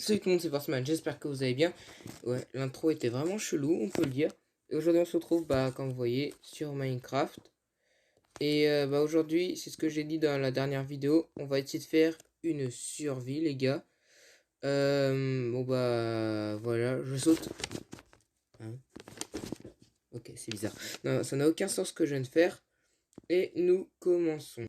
Salut tout le monde, c'est Forceman, j'espère que vous allez bien. Ouais, l'intro était vraiment chelou, on peut le dire. Et aujourd'hui on se retrouve, comme vous voyez, sur Minecraft. Et aujourd'hui, c'est ce que j'ai dit dans la dernière vidéo, on va essayer de faire une survie les gars. Voilà, je saute. Hein, ok, c'est bizarre. Non, ça n'a aucun sens ce que je viens de faire. Et nous commençons.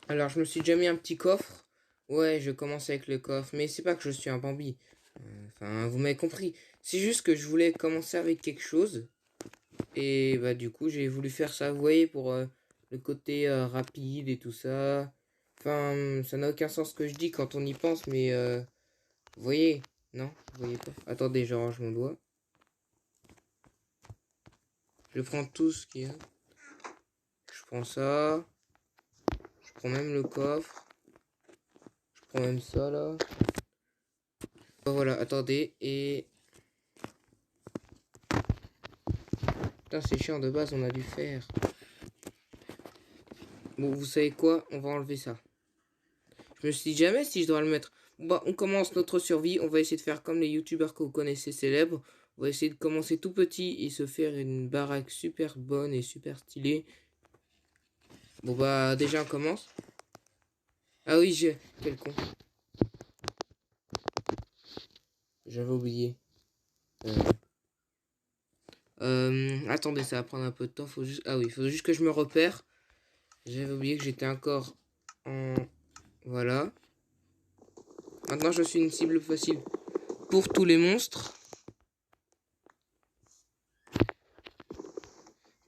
Alors je me suis déjà mis un petit coffre. Ouais, je commence avec le coffre, mais c'est pas que je suis un Bambi. Enfin, vous m'avez compris. C'est juste que je voulais commencer avec quelque chose. Et bah du coup, j'ai voulu faire ça, vous voyez, pour le côté rapide et tout ça. Enfin, ça n'a aucun sens ce que je dis quand on y pense, mais vous voyez, non? Vous voyez pas? Attendez, je range mon doigt. Je prends tout ce qu'il y a. Je prends ça. Je prends même le coffre. Je prends même ça là. Bon, voilà, attendez, et... Putain, c'est chiant, de base, on a dû faire. Bon, vous savez quoi? On va enlever ça. Je me suis dit jamais si je dois le mettre. Bon, bah, on commence notre survie. On va essayer de faire comme les youtubeurs que vous connaissez célèbres. On va essayer de commencer tout petit et se faire une baraque super bonne et super stylée. Bon, bah, déjà, on commence. Ah oui, j'ai... Quel con. J'avais oublié. Attendez, ça va prendre un peu de temps. Faut juste... Ah oui, il faut juste que je me repère. J'avais oublié que j'étais encore en... Voilà. Maintenant, je suis une cible facile pour tous les monstres.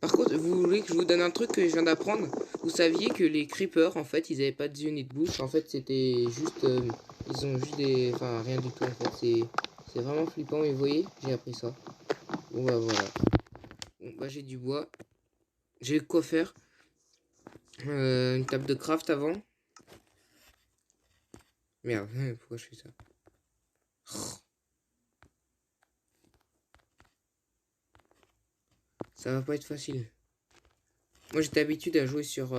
Par contre, vous voulez que je vous donne un truc que je viens d'apprendre? Vous saviez que les creepers, en fait, ils avaient pas de yeux ni de bouche. En fait, c'était juste... ils ont juste des... Enfin, rien du tout, en fait. C'est vraiment flippant, mais vous voyez, j'ai appris ça. Bon, bah, voilà. Bon, bah, j'ai du bois. J'ai quoi faire. Une table de craft avant. Merde, pourquoi je fais ça? Ça va pas être facile. Moi, j'étais habitué à jouer sur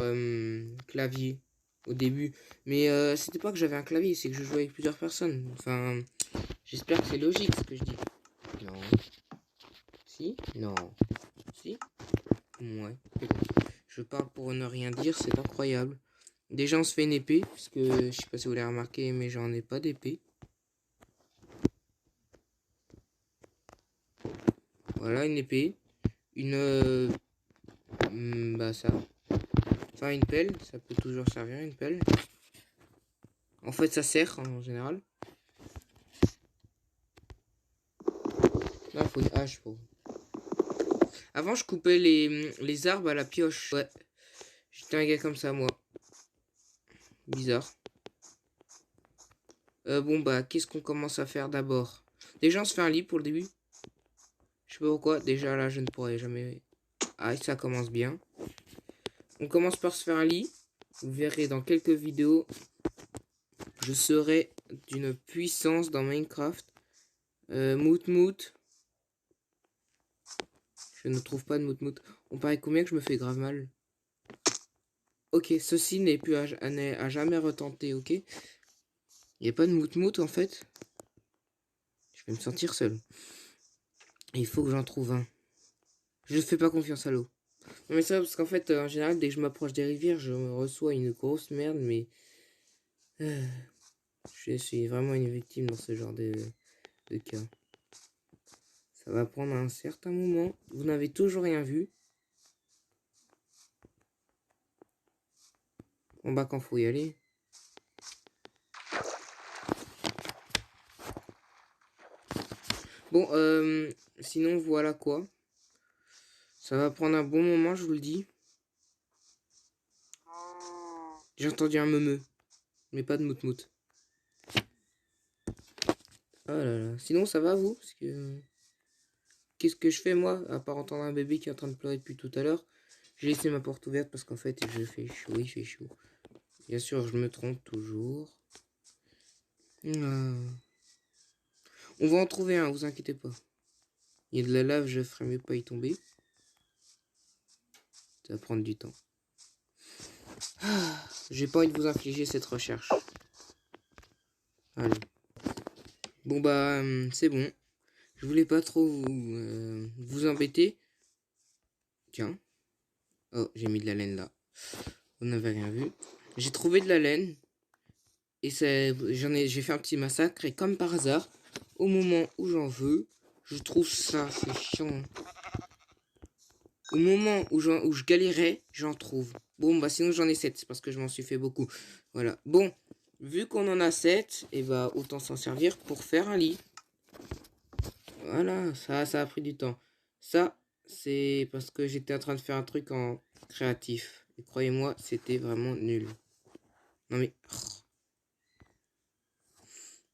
clavier au début. Mais c'était pas que j'avais un clavier, c'est que je jouais avec plusieurs personnes. Enfin, j'espère que c'est logique ce que je dis. Non. Si? Non. Si? Ouais. Je parle pour ne rien dire, c'est incroyable. Déjà, on se fait une épée, parce que je sais pas si vous l'avez remarqué, mais j'en ai pas d'épée. Voilà, une épée. Une... bah ça. Enfin, une pelle, ça peut toujours servir, une pelle. En fait, ça sert en général. Là, il faut une hache pour... Avant, je coupais les arbres à la pioche. Ouais. J'étais un gars comme ça, moi. Bizarre. Bon, bah, qu'est-ce qu'on commence à faire d'abord? Déjà, on se fait un lit pour le début. Je sais pas pourquoi. Déjà, là, je ne pourrais jamais... Ah, ça commence bien. On commence par se faire un lit. Vous verrez dans quelques vidéos. Je serai d'une puissance dans Minecraft. Mout. Je ne trouve pas de mout. On paraît combien que je me fais grave mal. Ok, ceci n'est plus à jamais retenter, ok? Il n'y a pas de mout en fait. Je vais me sentir seul. Il faut que j'en trouve un. Je ne fais pas confiance à l'eau. Non mais ça parce qu'en fait, en général, dès que je m'approche des rivières, je reçois une grosse merde, mais... je suis vraiment une victime dans ce genre de cas. Ça va prendre un certain moment. Vous n'avez toujours rien vu. Bon bah quand faut y aller. Bon, sinon voilà quoi. Ça va prendre un bon moment, je vous le dis. J'ai entendu un meumeu, mais pas de mout. Oh là là. Sinon ça va vous? Parce que... Qu'est-ce que je fais moi? À part entendre un bébé qui est en train de pleurer depuis tout à l'heure. J'ai laissé ma porte ouverte parce qu'en fait il fait chaud. Bien sûr je me trompe toujours. On va en trouver un, vous inquiétez pas. Il y a de la lave, je ferais mieux pas y tomber. Ça va prendre du temps. J'ai pas envie de vous infliger cette recherche. Allez. Bon bah c'est bon. Je voulais pas trop vous embêter. Tiens. Oh, j'ai mis de la laine là. Vous n'avez rien vu. J'ai trouvé de la laine. Et j'ai fait un petit massacre. Et comme par hasard, au moment où j'en veux, je trouve ça, c'est chiant. Au moment où je galérais, j'en trouve. Bon, bah sinon j'en ai 7, c'est parce que je m'en suis fait beaucoup. Voilà. Bon, vu qu'on en a 7, et bah autant s'en servir pour faire un lit. Voilà, ça a pris du temps. Ça, c'est parce que j'étais en train de faire un truc en créatif. Et croyez-moi, c'était vraiment nul. Non mais...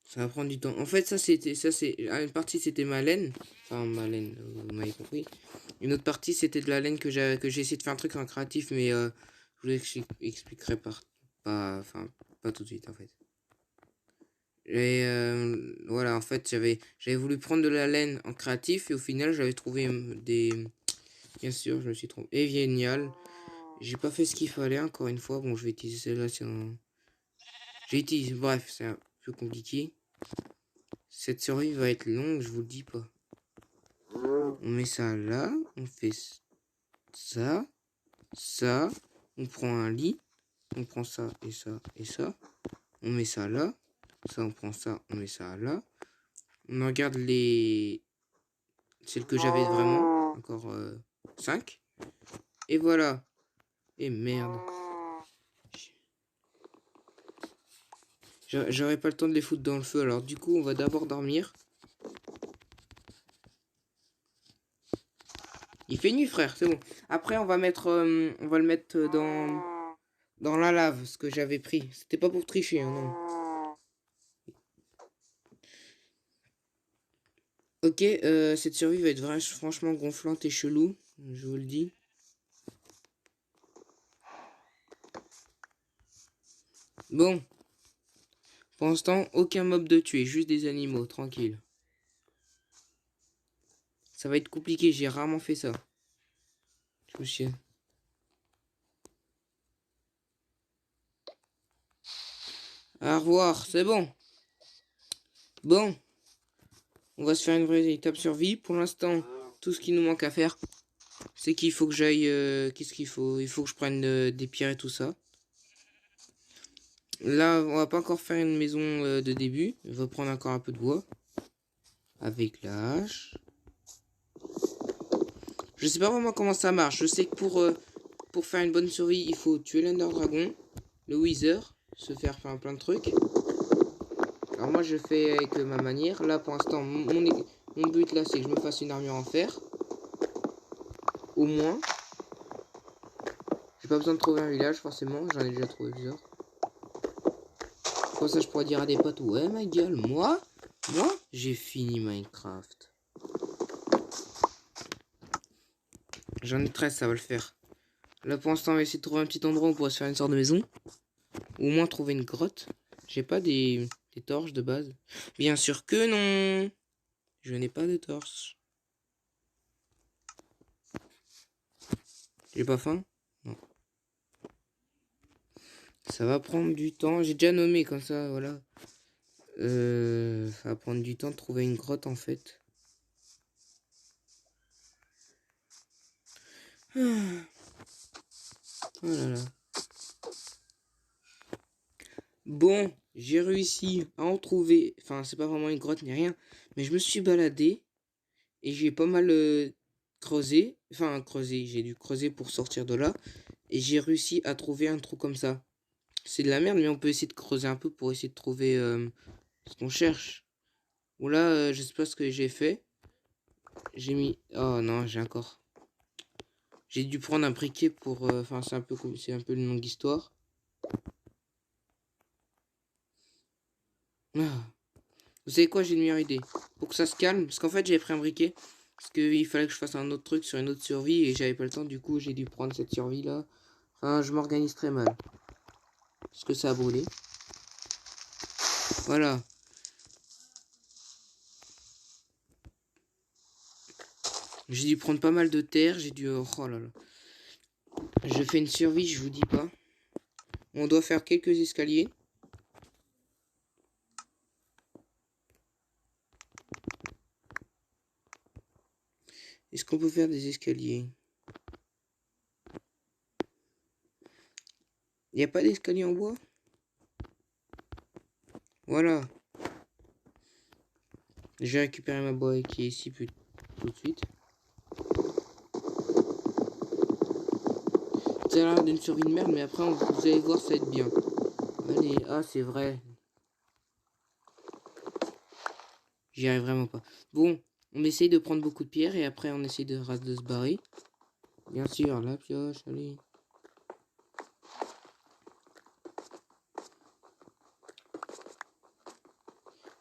ça va prendre du temps. En fait, une partie c'était ma laine. Enfin, ma laine, vous m'avez compris. Une autre partie c'était de la laine que j'ai essayé de faire un truc en créatif, mais je vous expliquerai enfin, pas tout de suite en fait. Et voilà, en fait, j'avais voulu prendre de la laine en créatif et au final, j'avais trouvé des... Bien sûr, je me suis trompé. Et génial. J'ai pas fait ce qu'il fallait encore une fois. Bon, je vais utiliser celle-là. J'ai utilisé... Bref, c'est un peu compliqué. Cette survie va être longue, je vous le dis pas. On met ça là. On fait ça. Ça. On prend un lit. On prend ça et ça et ça. On met ça là. Ça, on prend ça. On met ça là. On regarde celles que j'avais vraiment. Encore 5. Et voilà. Et merde. J'aurais pas le temps de les foutre dans le feu. Alors du coup, on va d'abord dormir. Il fait nuit, frère. C'est bon. Après, on va le mettre dans la lave, ce que j'avais pris. C'était pas pour tricher, hein, non. Ok, cette survie va être franchement gonflante et chelou. Je vous le dis. Bon. Pour l'instant, aucun mob de tuer. Juste des animaux, tranquille. Ça va être compliqué, j'ai rarement fait ça. Je me chie. Au revoir, c'est bon. Bon. On va se faire une vraie étape survie. Pour l'instant, tout ce qui nous manque à faire, c'est qu'il faut que j'aille... Qu'est-ce qu'il faut? Il faut que je prenne des pierres et tout ça. Là, on va pas encore faire une maison de début. On va prendre encore un peu de bois. Avec la hache. Je sais pas vraiment comment ça marche. Je sais que pour faire une bonne survie, il faut tuer l'Ender Dragon, le Wither, se faire plein de trucs. Alors moi, je fais avec ma manière. Là, pour l'instant, mon but là, c'est que je me fasse une armure en fer. Au moins. J'ai pas besoin de trouver un village, forcément. J'en ai déjà trouvé plusieurs. Comme ça, je pourrais dire à des potes, ouais, ma gueule, moi, j'ai fini Minecraft. J'en ai 13, ça va le faire. Là, pour l'instant, on va essayer de trouver un petit endroit où on pourrait se faire une sorte de maison. Ou au moins trouver une grotte. J'ai pas des torches de base. Bien sûr que non. Je n'ai pas de torches. J'ai pas faim? Non. Ça va prendre du temps. J'ai déjà nommé comme ça, voilà. Ça va prendre du temps de trouver une grotte en fait. Oh là là. Bon, j'ai réussi à en trouver. Enfin, c'est pas vraiment une grotte ni rien. Mais je me suis baladé. Et j'ai pas mal creusé. Enfin, creusé. J'ai dû creuser pour sortir de là. Et j'ai réussi à trouver un trou comme ça. C'est de la merde, mais on peut essayer de creuser un peu pour essayer de trouver ce qu'on cherche. Bon là, je sais pas ce que j'ai fait. J'ai mis... Oh non, j'ai encore... J'ai dû prendre un briquet pour... Enfin, c'est un peu une longue histoire. Ah. Vous savez quoi, j'ai une meilleure idée. Pour que ça se calme, parce qu'en fait, j'avais pris un briquet. Parce qu'il fallait que je fasse un autre truc sur une autre survie et j'avais pas le temps. Du coup, j'ai dû prendre cette survie là. Enfin, je m'organise très mal. Parce que ça a brûlé. Voilà. J'ai dû prendre pas mal de terre. J'ai dû... Oh là là. Je fais une survie, je vous dis pas. On doit faire quelques escaliers. qu'on peut faire des escaliers? Il n'y a pas d'escalier en bois? Voilà. Je vais récupérer ma boîte qui est ici tout de suite. Ça a l'air d'une survie de merde, mais après, vous allez voir, ça va être bien. Allez, ah, c'est vrai. J'y arrive vraiment pas. Bon, on essaye de prendre beaucoup de pierres et après, on essaye de se barrer. Bien sûr, la pioche, allez.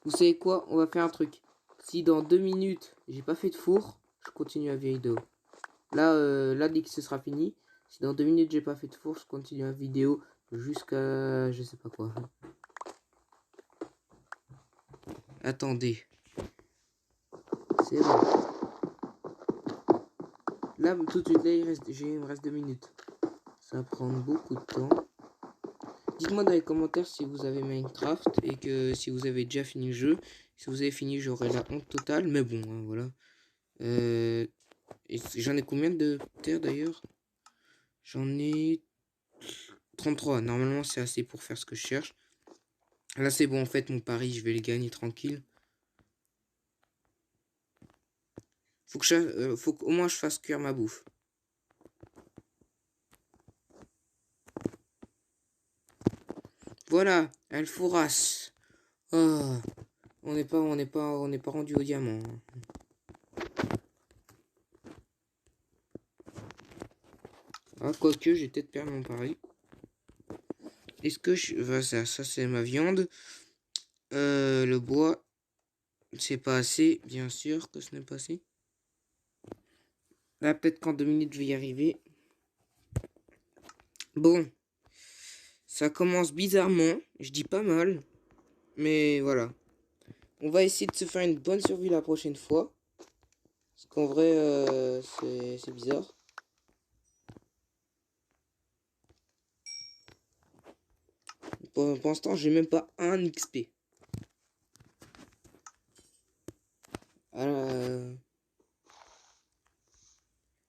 Vous savez quoi? On va faire un truc. Si dans 2 minutes, j'ai pas fait de four, je continue la vidéo. Là, dès que ce sera fini, si dans 2 minutes, j'ai pas fait de four, je continue la vidéo jusqu'à... je sais pas quoi. Attendez. C'est bon. Là, tout de suite, là, il me reste 2 minutes. Ça va prendre beaucoup de temps. Dites-moi dans les commentaires si vous avez Minecraft et que si vous avez déjà fini le jeu. Si vous avez fini, j'aurai la honte totale. Mais bon, hein, voilà. J'en ai combien de terre d'ailleurs? J'en ai 33. Normalement, c'est assez pour faire ce que je cherche. Là, c'est bon. En fait, mon pari, je vais le gagner tranquille. Faut qu'au moins je fasse cuire ma bouffe. Voilà, elle fourrasse. Oh, on n'est pas rendu au diamant. Ah, quoique, j'ai peut-être perdu mon pari. Est-ce que je... ça c'est ma viande. Le bois, c'est pas assez. Bien sûr que ce n'est pas assez. Là, peut-être qu'en 2 minutes, je vais y arriver. Bon. Ça commence bizarrement. Je dis pas mal. Mais voilà. On va essayer de se faire une bonne survie la prochaine fois. Parce qu'en vrai, c'est bizarre. Pour l'instant, j'ai même pas un XP.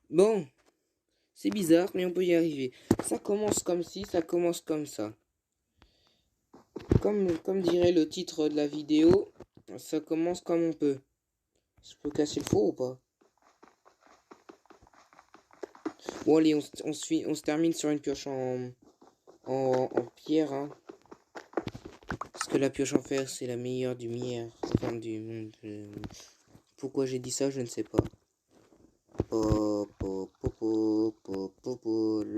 Bon. C'est bizarre, mais on peut y arriver. Ça commence comme ci, ça commence comme ça. Comme dirait le titre de la vidéo, ça commence comme on peut. Je peux casser le four ou pas? Bon allez, on se termine sur une pioche en pierre. Hein. Parce que la pioche en fer, c'est la meilleure du meilleur. Enfin, du monde. Pourquoi j'ai dit ça, je ne sais pas.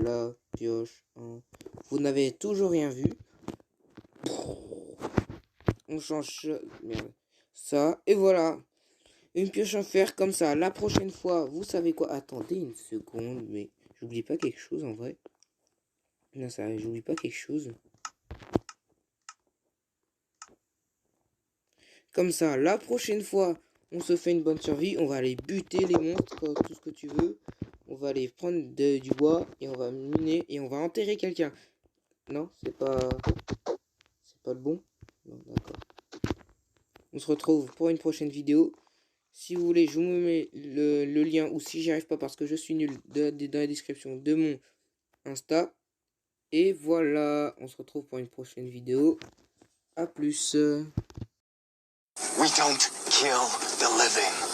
La pioche en... Vous n'avez toujours rien vu. On change... Merde. Ça, et voilà. Une pioche en fer comme ça. La prochaine fois, vous savez quoi? Attendez une seconde, mais j'oublie pas quelque chose en vrai. Non, ça, j'oublie pas quelque chose. Comme ça, la prochaine fois, on se fait une bonne survie. On va aller buter les monstres, tout ce que tu veux. On va aller prendre du bois et on va miner et on va enterrer quelqu'un. Non, c'est pas le bon. Non, d'accord. On se retrouve pour une prochaine vidéo. Si vous voulez, je vous mets le lien, ou si j'y arrive pas parce que je suis nul, dans la description de mon Insta. Et voilà, on se retrouve pour une prochaine vidéo. A plus. We don't kill the living.